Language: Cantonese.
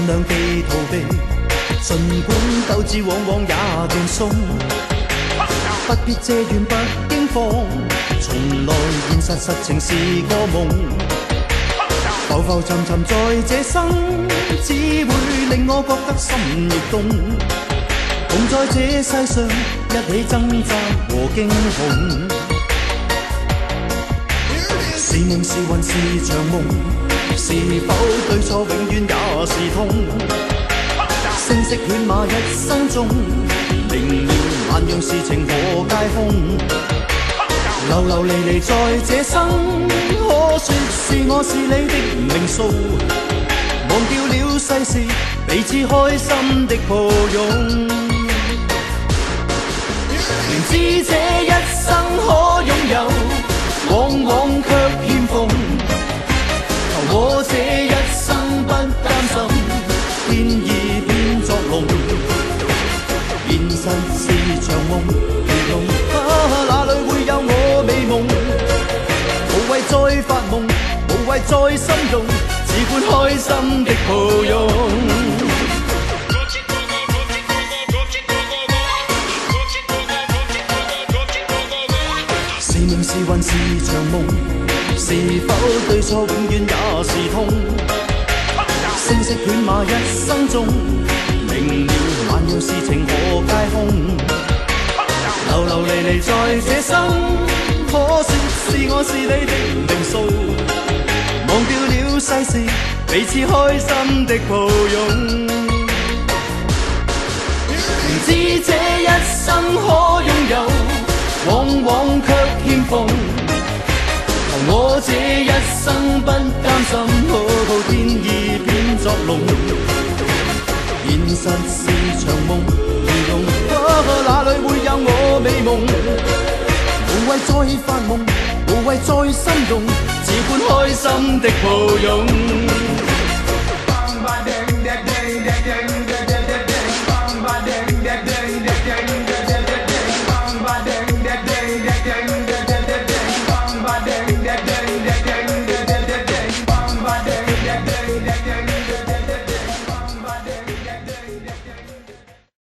量地逃避，儘管鬥志往往也斷送，不必借怨不驚慌，從來現實實情是個夢，浮浮沉沉在這生，只會令我覺得心亦動，共在這世上一起掙扎和驚恐，是夢是魂是場夢，是否對錯永遠也是痛，聲色犬馬一生中，明了萬樣事情和皆空，流流離離在這生，可說是我是你的命數，忘掉了世事，彼此開心的抱擁，明知這一生可擁有，往往卻欠奉，求我這一生不擔心天意變作龍，現實是場夢如夢，哪裏會有我美夢，無謂再發夢，無謂再心動，只管開心的抱擁，是夢是魂是場夢，是否對錯永遠也是痛，聲色犬馬一生中，明了萬樣事情和皆空，流流離離在這生，可說是我是你的命數，忘掉了世事，彼此開心的抱擁，明知這一生可擁有，往往卻欠奉，求我這一生不擔心天意變作龍，現實是場夢如夢，哪裏會有我美夢，無謂再發夢，無謂再心動，只管開心的抱擁。